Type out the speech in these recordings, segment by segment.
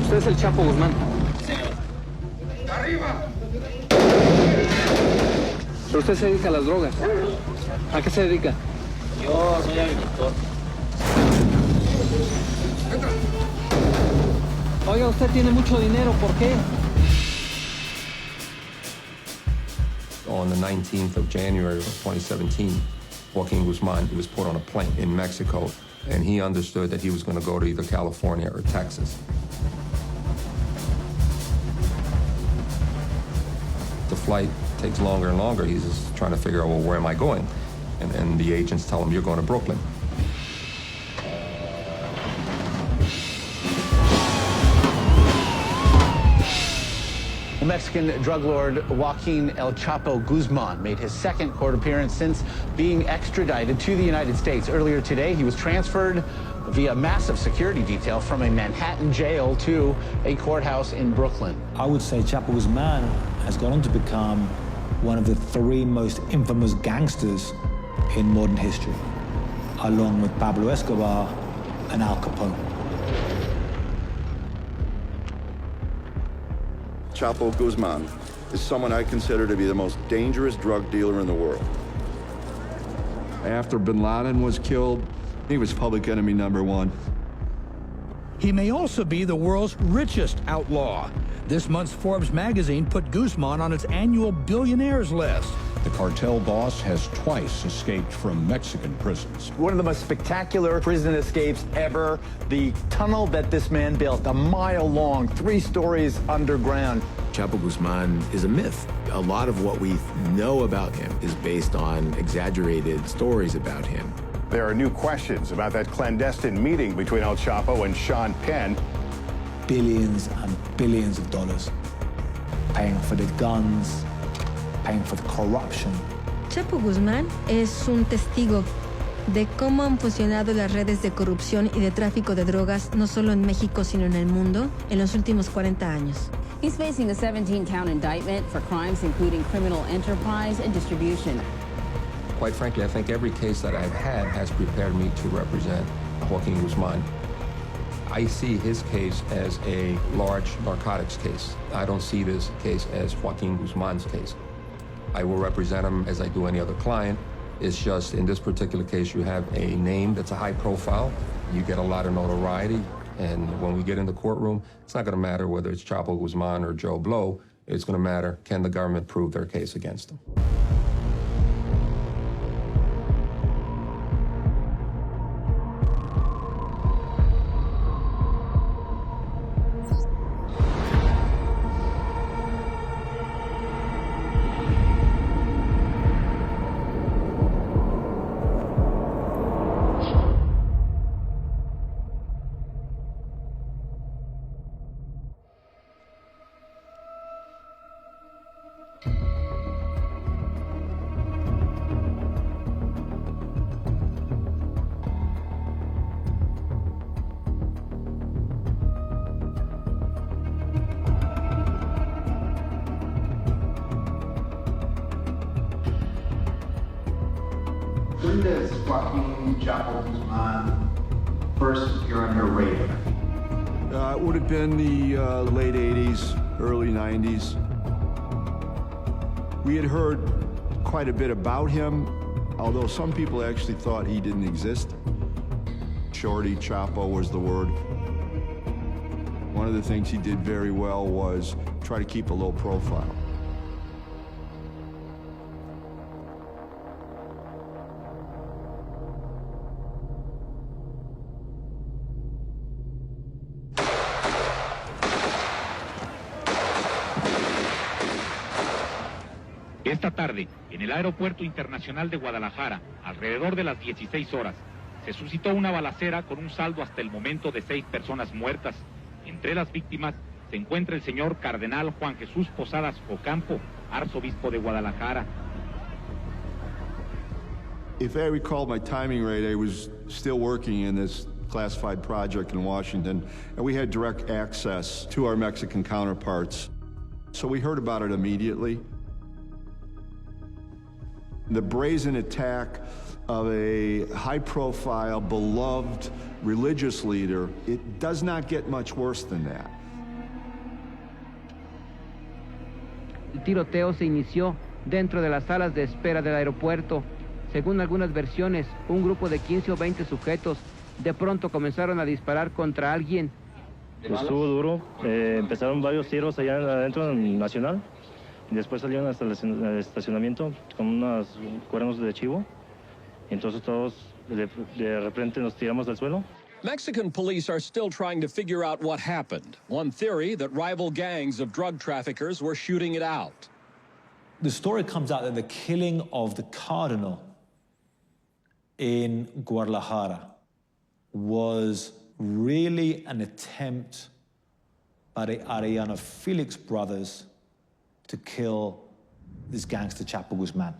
Usted es el Chapo Guzmán. ¡Arriba! Pero usted se dedica a las drogas. ¿A qué se dedica? Yo soy agricultor. Oiga, usted tiene mucho dinero, ¿por qué? On the 19th of January of 2017, Joaquin Guzman was put on a plane in Mexico, and he understood that he was going to go to either California or Texas. The flight takes longer and longer. He's just trying to figure out, well, where am I going? And the agents tell him, you're going to Brooklyn. Mexican drug lord Joaquin El Chapo Guzman made his second court appearance since being extradited to the United States. Earlier today, he was transferred via massive security detail from a Manhattan jail to a courthouse in Brooklyn. I would say Chapo Guzman has gone on to become one of the three most infamous gangsters in modern history, along with Pablo Escobar and Al Capone. Chapo Guzman is someone I consider to be the most dangerous drug dealer in the world. After bin Laden was killed, he was public enemy #1. He may also be the world's richest outlaw. This month's Forbes magazine put Guzman on its annual billionaires list. The cartel boss has twice escaped from Mexican prisons. One of the most spectacular prison escapes ever. The tunnel that this man built, a mile long, 3 stories underground. Chapo Guzman is a myth. A lot of what we know about him is based on exaggerated stories about him. There are new questions about that clandestine meeting between El Chapo and Sean Penn. Billions and billions of dollars, paying for the guns, paying for the corruption. Chapo Guzmán es un testigo de cómo han funcionado las redes de corrupción y de tráfico de drogas no solo en México sino en el mundo en los últimos 40 años. He's facing a 17-count indictment for crimes including criminal enterprise and distribution. Quite frankly, I think every case that I've had has prepared me to represent Joaquin Guzman. I see his case as a large narcotics case. I don't see this case as Joaquin Guzman's case. I will represent him as I do any other client. It's just in this particular case, you have a name that's a high profile. You get a lot of notoriety. And when we get in the courtroom, it's not going to matter whether it's Chapo Guzman or Joe Blow. It's going to matter, can the government prove their case against him? When does Joaquin Chapo Guzman first appear on your radar? It would have been the late 80s, early 90s. We had heard quite a bit about him, although some people actually thought he didn't exist. Shorty Chapo was the word. One of the things he did very well was try to keep a low profile. Esta tarde, en el Aeropuerto Internacional de Guadalajara, alrededor de las 16 horas, se suscitó una balacera con un saldo hasta el momento de 6 personas muertas. Entre las víctimas se encuentra el señor Cardenal Juan Jesús Posadas Ocampo, arzobispo de Guadalajara. If I recall my timing right, I was still working in this classified project in Washington, and we had direct access to our Mexican counterparts. So we heard about it immediately. The brazen attack of a high-profile, beloved religious leader, it does not get much worse than that. tiroteo se inició dentro de las salas de espera del aeropuerto. Según algunas versiones, un grupo de 15 o 20 sujetos de pronto comenzaron a disparar contra alguien. Estuvo duro, empezaron varios tiros allá adentro en Nacional, y después salieron hasta el estacionamiento con unos cuernos de chivo, y entonces todos de repente nos tiramos del suelo. Mexican police are still trying to figure out what happened. One theory that rival gangs of drug traffickers were shooting it out. The story comes out that the killing of the cardinal in Guadalajara was really an attempt by the Arellano Felix brothers to kill this gangster Chapo Guzmán.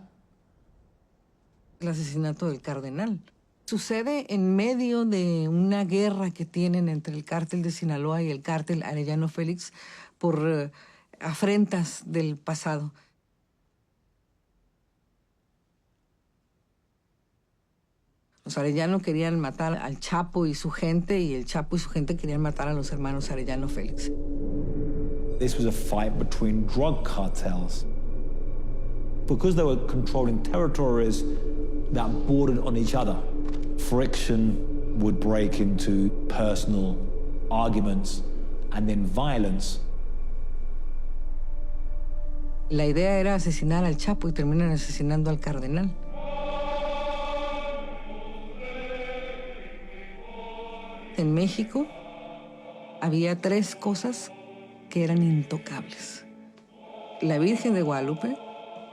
El asesinato del cardenal sucede en medio de una guerra que tienen entre el cártel de Sinaloa y el cártel Arellano Félix por afrentas del pasado. Los Arellano querían matar al Chapo y su gente, y el Chapo y su gente querían matar a los hermanos Arellano Félix. This was a fight between drug cartels. Because they were controlling territories that bordered on each other, friction would break into personal arguments and then violence. La idea era asesinar al Chapo y terminan asesinando al cardenal. En México había 3 cosas que eran intocables: la Virgen de Guadalupe,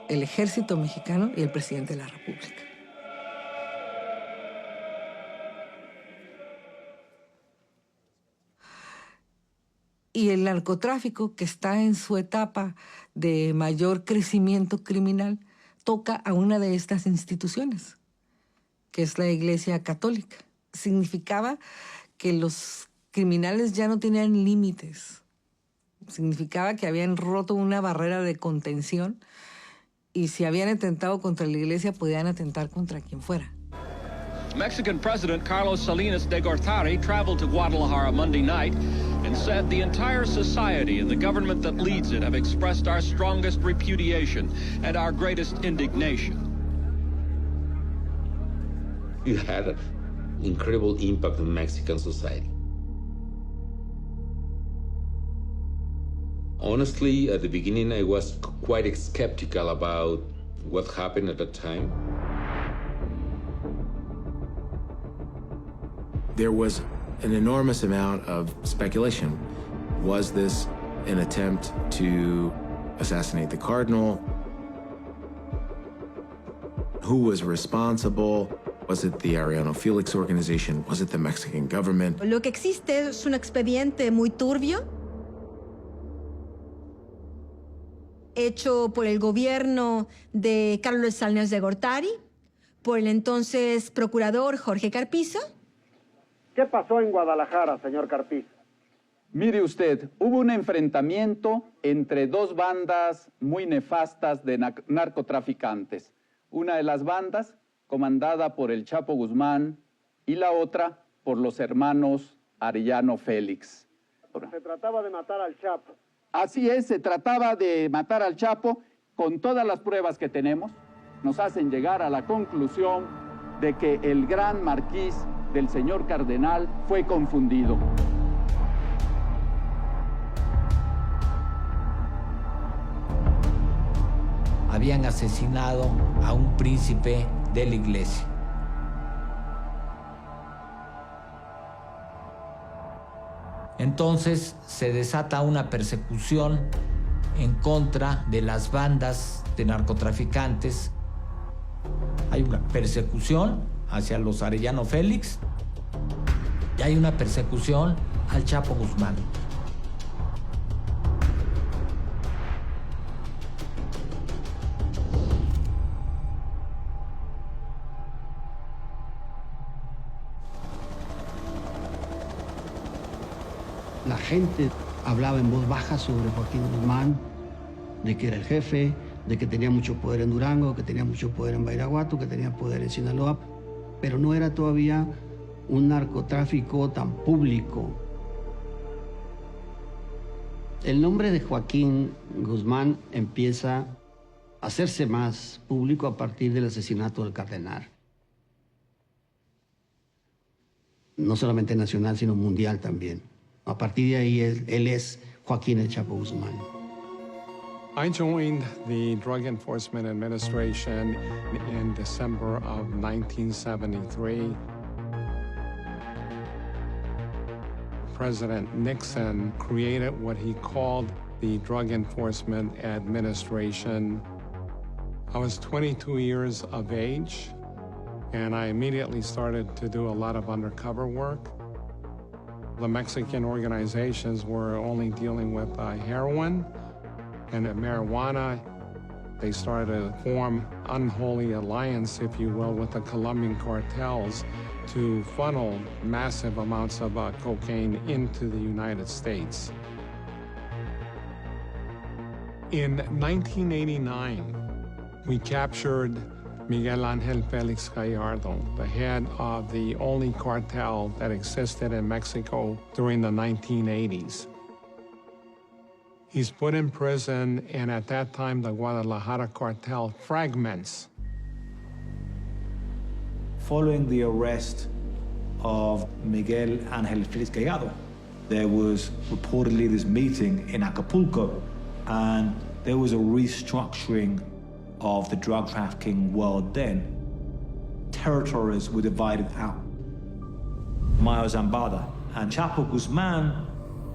el ejército mexicano y el presidente de la República. Y el narcotráfico, que está en su etapa de mayor crecimiento criminal, toca a una de estas instituciones, que es la Iglesia Católica. Significaba que los criminales ya no tenían límites. Significaba que habían roto una barrera de contención, y si habían atentado contra la iglesia, podían atentar contra quien fuera. Mexican President Carlos Salinas de Gortari traveled to Guadalajara Monday night and said the entire society and the government that leads it have expressed our strongest repudiation and our greatest indignation. You had an incredible impact on Mexican society. Honestly, at the beginning, I was quite skeptical about what happened at the time. There was an enormous amount of speculation. Was this an attempt to assassinate the cardinal? Who was responsible? Was it the Arellano Felix organization? Was it the Mexican government? Lo que existe es un expediente muy turbio, hecho por el gobierno de Carlos Salinas de Gortari, por el entonces procurador Jorge Carpizo. ¿Qué pasó en Guadalajara, señor Carpizo? Mire usted, hubo un enfrentamiento entre 2 bandas muy nefastas de narcotraficantes. Una de las bandas comandada por el Chapo Guzmán y la otra por los hermanos Arellano Félix. Se trataba de matar al Chapo. Así es, se trataba de matar al Chapo. Con todas las pruebas que tenemos, nos hacen llegar a la conclusión de que el gran marquís del señor cardenal fue confundido. Habían asesinado a un príncipe de la iglesia. Entonces se desata una persecución en contra de las bandas de narcotraficantes. Hay una persecución hacia los Arellano Félix y hay una persecución al Chapo Guzmán. La gente hablaba en voz baja sobre Joaquín Guzmán, de que era el jefe, de que tenía mucho poder en Durango, que tenía mucho poder en Badiraguato, que tenía poder en Sinaloa, pero no era todavía un narcotráfico tan público. El nombre de Joaquín Guzmán empieza a hacerse más público a partir del asesinato del cardenal. No solamente nacional, sino mundial también. A partir de ahí, él es Joaquín El Chapo Guzmán. I joined the Drug Enforcement Administration in December of 1973. President Nixon created what he called the Drug Enforcement Administration. I was 22 years of age, and I immediately started to do a lot of undercover work. The Mexican organizations were only dealing with heroin and marijuana. They started to form unholy alliance, if you will, with the Colombian cartels to funnel massive amounts of cocaine into the United States. In 1989, we captured Miguel Ángel Félix Gallardo, the head of the only cartel that existed in Mexico during the 1980s. He's put in prison, and at that time, the Guadalajara cartel fragments. Following the arrest of Miguel Ángel Félix Gallardo, there was reportedly this meeting in Acapulco, and there was a restructuring of the drug trafficking world then. Territories were divided out. Mayo Zambada and Chapo Guzman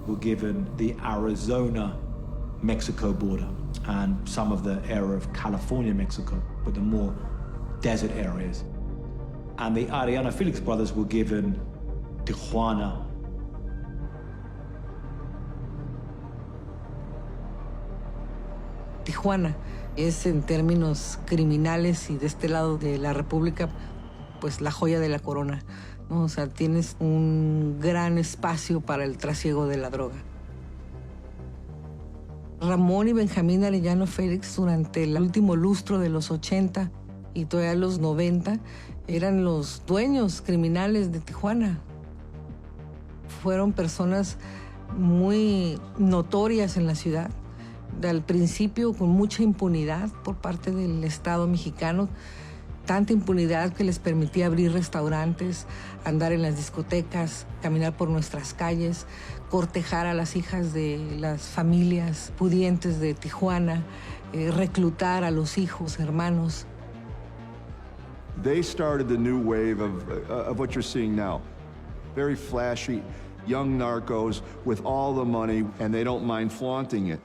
were given the Arizona-Mexico border and some of the area of California-Mexico, but the more desert areas. And the Arellano Felix brothers were given Tijuana. Tijuana es, en términos criminales y de este lado de la República, pues la joya de la corona, ¿no? O sea, tienes un gran espacio para el trasiego de la droga. Ramón y Benjamín Arellano Félix, durante el último lustro de los 80 y todavía los 90, eran los dueños criminales de Tijuana. Fueron personas muy notorias en la ciudad. Al principio con mucha impunidad por parte del Estado mexicano, tanta impunidad que les permitía abrir restaurantes, andar en las discotecas, caminar por nuestras calles, cortejar a las hijas de las familias pudientes de Tijuana, reclutar a los hijos, hermanos. They started the new wave of what you're seeing now. Very flashy, young narcos with all the money, and they don't mind flaunting it.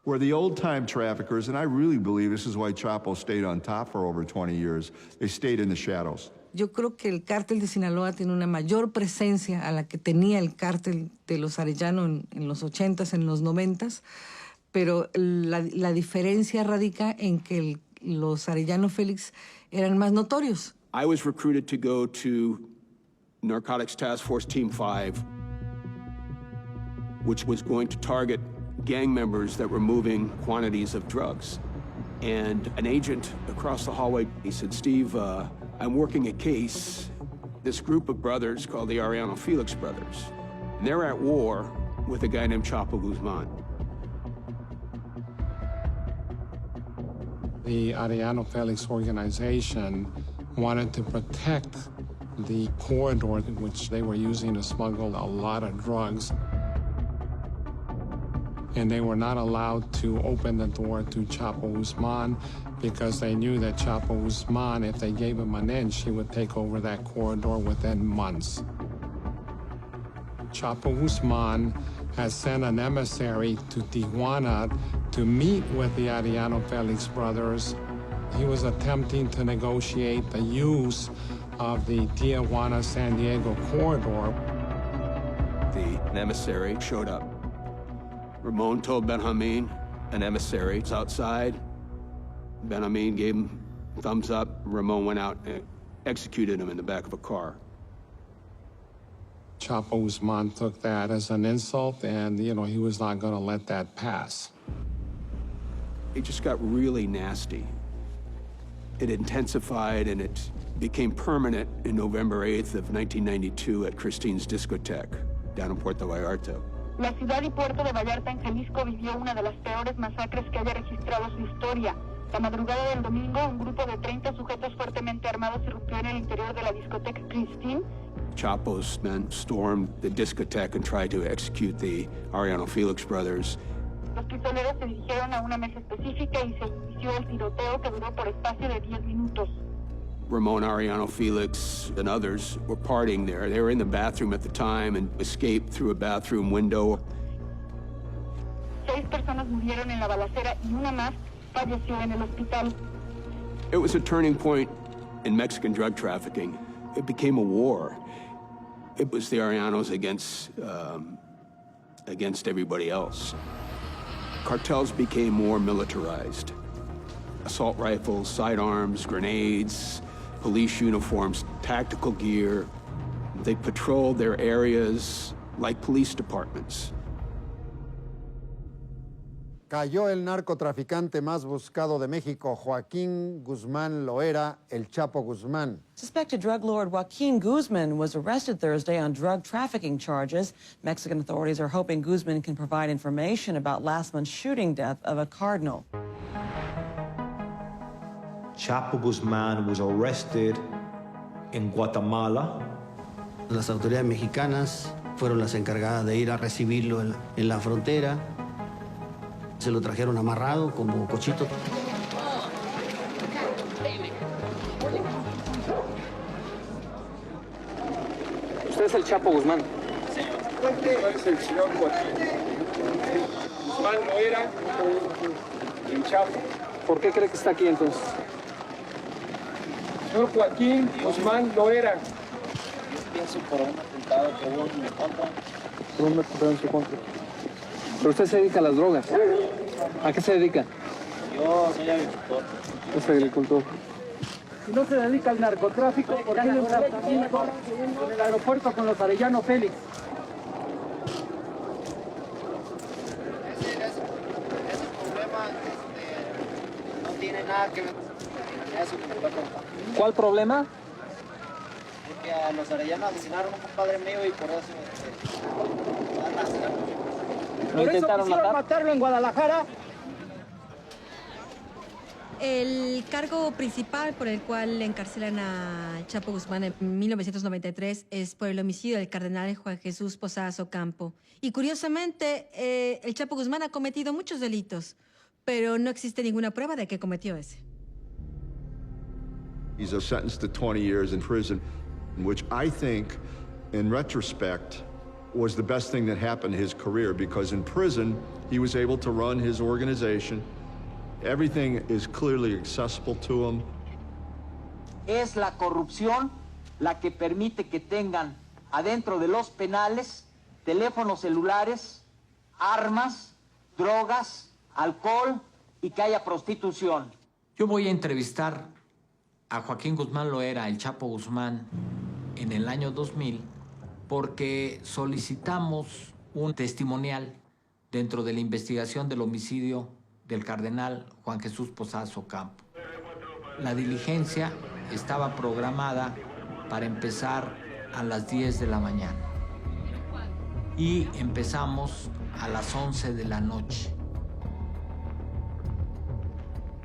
Where the old-time traffickers, and I really believe this is why Chapo stayed on top for over 20 years, they stayed in the shadows. Yo creo que el cártel de Sinaloa tiene una mayor presencia a la que tenía el cártel de los Arellano en los 80s, en los 90s, pero la diferencia radica en que los Arellano Félix eran más notorios. I was recruited to go to Narcotics Task Force Team 5, which was going to target gang members that were moving quantities of drugs. And an agent across the hallway, he said, Steve, I'm working a case, this group of brothers called the Arellano Felix brothers. And they're at war with a guy named Chapo Guzman. The Arellano Felix organization wanted to protect the corridor which they were using to smuggle a lot of drugs. And they were not allowed to open the door to Chapo Guzman because they knew that Chapo Guzman, if they gave him an inch, he would take over that corridor within months. Chapo Guzman has sent an emissary to Tijuana to meet with the Arellano Felix brothers. He was attempting to negotiate the use of the Tijuana-San Diego corridor. An emissary showed up. Ramon told Benjamin, an emissary was outside. Benjamin gave him a thumbs up. Ramon went out and executed him in the back of a car. Chapo Guzman took that as an insult, and, you know, he was not going to let that pass. It just got really nasty. It intensified, and it became permanent in November 8th of 1992 at Christine's Discotheque down in Puerto Vallarta. La ciudad y puerto de Vallarta en Jalisco vivió una de las peores masacres que haya registrado su historia. La madrugada del domingo, un grupo de 30 sujetos fuertemente armados irrumpió en el interior de la discoteca Christine. Chapo's men stormed the discotheque and tried to execute the Arellano Felix brothers. Los pistoleros se dirigieron a una mesa específica y se inició el tiroteo que duró por espacio de 10 minutos. Ramon Arellano Felix and others were partying there. They were in the bathroom at the time and escaped through a bathroom window. 6 personas murieron en la balacera y una más falleció en el hospital. It was a turning point in Mexican drug trafficking. It became a war. It was the Arellanos against everybody else. Cartels became more militarized. Assault rifles, sidearms, grenades, police uniforms, tactical gear. They patrolled their areas like police departments. Cayó el narcotraficante más buscado de México, Joaquín Guzmán Loera, el Chapo Guzmán. Suspected drug lord Joaquin Guzman was arrested Thursday on drug trafficking charges. Mexican authorities are hoping Guzman can provide information about last month's shooting death of a cardinal. Chapo Guzmán was arrested in Guatemala. Las autoridades mexicanas fueron las encargadas de ir a recibirlo en la frontera. Se lo trajeron amarrado como cochito. ¿Usted es el Chapo Guzmán? Señor. Es el señor Joaquín Guzmán Loera, el Chapo. ¿Por qué cree que está aquí entonces? Señor Joaquín Guzmán Loera. Pienso por un atentado que hubo en mi contra. Por un atentado en su contra. Pero usted se dedica a las drogas. ¿A qué se dedica? Yo soy agricultor. Es agricultor. Si no se dedica al narcotráfico, ¿por qué no está en el aeropuerto con los Arellano Félix? Ese problema no tiene nada que ver con eso que me va a contar. ¿Cuál problema? Porque a los Arellano asesinaron a un compadre mío y por eso ¿Por eso quisieron matarlo en Guadalajara? El cargo principal por el cual encarcelan a Chapo Guzmán en 1993 es por el homicidio del cardenal Juan Jesús Posadas Ocampo. Y curiosamente, el Chapo Guzmán ha cometido muchos delitos, pero no existe ninguna prueba de que cometió ese. He's sentenced to 20 years in prison, which I think, in retrospect, was the best thing that happened to his career, because in prison, he was able to run his organization. Everything is clearly accessible to him. Es la corrupción la que permite que tengan adentro de los penales teléfonos celulares, armas, drogas, alcohol y que haya prostitución. Yo voy a entrevistar a Joaquín Guzmán Loera, el Chapo Guzmán, en el año 2000, porque solicitamos un testimonial dentro de la investigación del homicidio del cardenal Juan Jesús Posadas Ocampo. La diligencia estaba programada para empezar a las 10 de la mañana y empezamos a las 11 de la noche.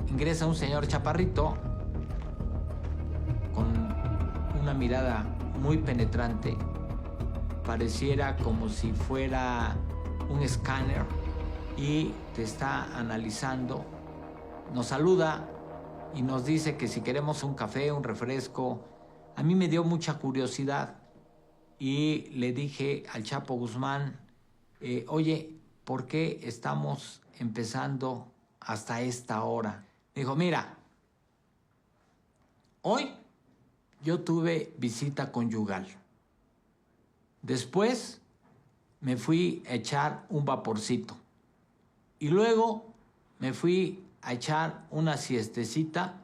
Ingresa un señor chaparrito con una mirada muy penetrante. Pareciera como si fuera un escáner y te está analizando. Nos saluda y nos dice que si queremos un café, un refresco. A mí me dio mucha curiosidad y le dije al Chapo Guzmán, oye, ¿por qué estamos empezando hasta esta hora? Me dijo, mira, hoy yo tuve visita conyugal. Después me fui a echar un vaporcito. Y luego me fui a echar una siestecita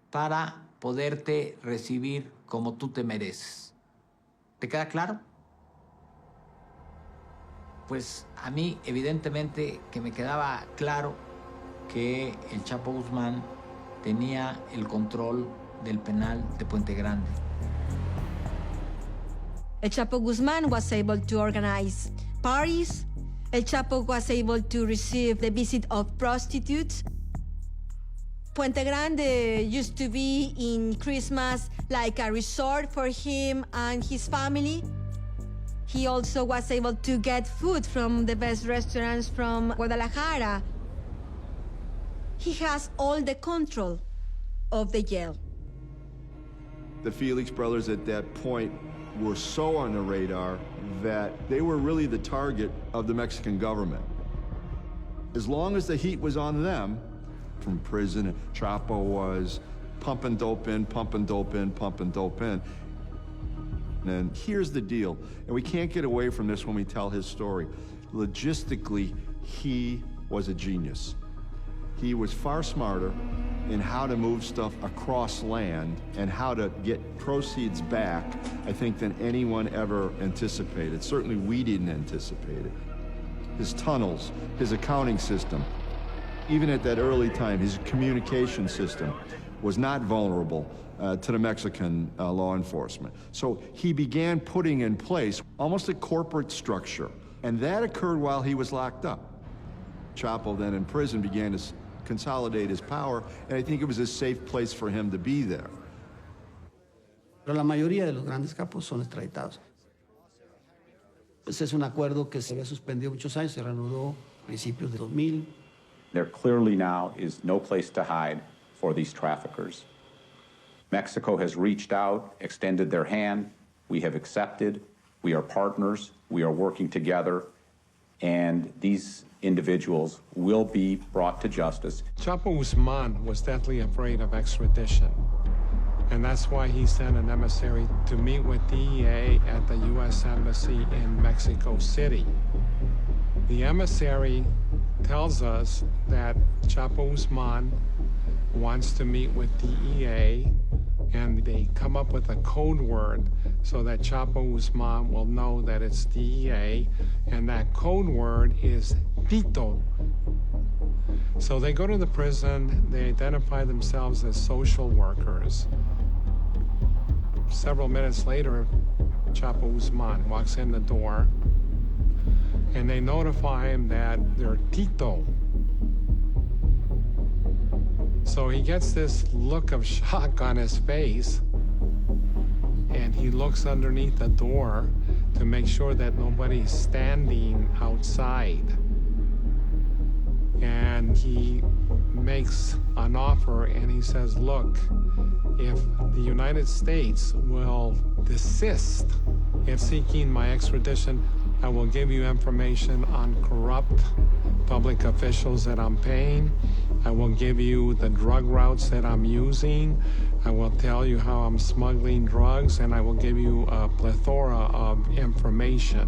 para poderte recibir como tú te mereces. ¿Te queda claro? Pues a mí, evidentemente, que me quedaba claro que el Chapo Guzmán tenía el control del penal de Puente Grande. El Chapo Guzmán was able to organize parties El Chapo was able to receive the visit of prostitutes. Puente Grande used to be in Christmas like a resort for him and his family. He also was able to get food from the best restaurants from Guadalajara. He has all the control of the jail. The Felix brothers at that point were so on the radar that they were really the target of the Mexican government. As long as the heat was on them, from prison, Chapo was pumping dope in, pumping dope in, pumping dope in. And here's the deal, and we can't get away from this when we tell his story. Logistically, he was a genius. He was far smarter in how to move stuff across land and how to get proceeds back, I think, than anyone ever anticipated. Certainly we didn't anticipate it. His tunnels, his accounting system, even at that early time, his communication system was not vulnerable to the Mexican law enforcement. So he began putting in place almost a corporate structure, and that occurred while he was locked up. Chapo then in prison began to consolidate his power, and I think it was a safe place for him to be there. Pero la mayoría de los grandes capos son extraditados. Pues es un acuerdo que se había suspendido muchos años, se reanudó a principios de 2000. There clearly now is no place to hide for these traffickers. Mexico has reached out, extended their hand. We have accepted. We are partners. We are working together. And these individuals will be brought to justice. Chapo Guzman was deathly afraid of extradition. And that's why he sent an emissary to meet with DEA at the U.S. Embassy in Mexico City. The emissary tells us that Chapo Guzman wants to meet with DEA, and they come up with a code word so that Chapo Guzman will know that it's DEA, and that code word is Tito. So they go to the prison, they identify themselves as social workers. Several minutes later, Chapo Guzman walks in the door, and they notify him that they're Tito. So he gets this look of shock on his face, and he looks underneath the door to make sure that nobody's standing outside. And he makes an offer, and he says, look, if the United States will desist in seeking my extradition, I will give you information on corrupt public officials that I'm paying. I will give you the drug routes that I'm using. I will tell you how I'm smuggling drugs, and I will give you a plethora of information.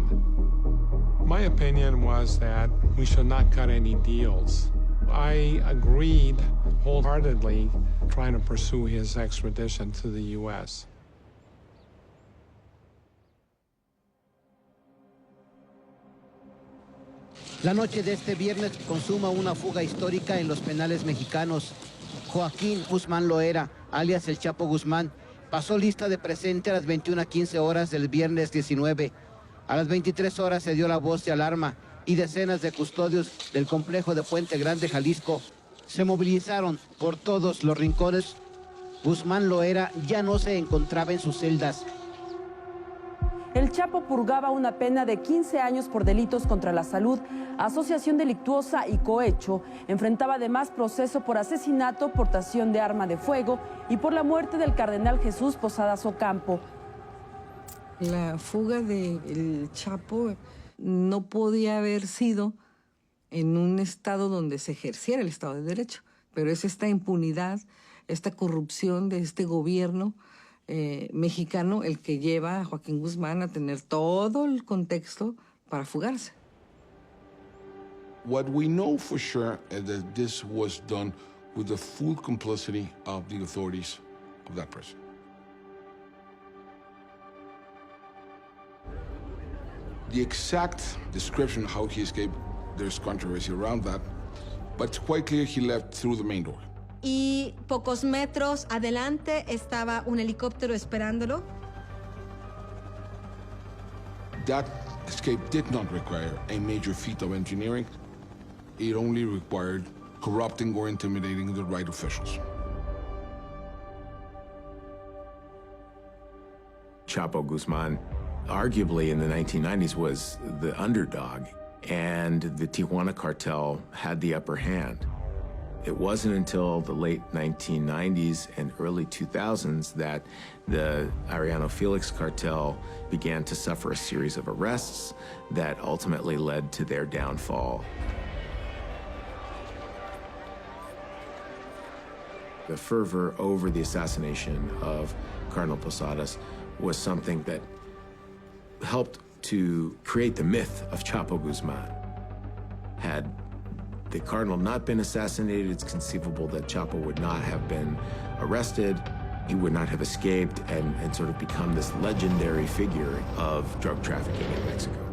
My opinion was that we should not cut any deals. I agreed wholeheartedly trying to pursue his extradition to the U.S. La noche de este viernes consuma una fuga histórica en los penales mexicanos. Joaquín Guzmán Loera, alias el Chapo Guzmán, pasó lista de presente a las 21:15 horas del viernes 19. A las 23 horas se dio la voz de alarma y decenas de custodios del complejo de Puente Grande, Jalisco, se movilizaron por todos los rincones. Guzmán Loera ya no se encontraba en sus celdas. El Chapo purgaba una pena de 15 años por delitos contra la salud, asociación delictuosa y cohecho. Enfrentaba además proceso por asesinato, portación de arma de fuego y por la muerte del cardenal Jesús Posadas Ocampo. La fuga del Chapo no podía haber sido en un estado donde se ejerciera el Estado de Derecho, pero es esta impunidad, esta corrupción de este gobierno mexicano el que lleva a Joaquín Guzmán a tener todo el contexto para fugarse. What we know for sure is that this was done with the full complicity of the authorities of that prison. The exact description of how he escaped, there's controversy around that, but it's quite clear he left through the main door. Y pocos metros adelante estaba un helicóptero esperándolo. That escape did not require a major feat of engineering. It only required corrupting or intimidating the right officials. Chapo Guzman, arguably in the 1990s, was the underdog, and the Tijuana cartel had the upper hand. It wasn't until the late 1990s and early 2000s that the Arellano Felix cartel began to suffer a series of arrests that ultimately led to their downfall. The fervor over the assassination of Cardinal Posadas was something that helped to create the myth of Chapo Guzman. Had the Cardinal not been assassinated, it's conceivable that Chapo would not have been arrested. He would not have escaped and sort of become this legendary figure of drug trafficking in Mexico.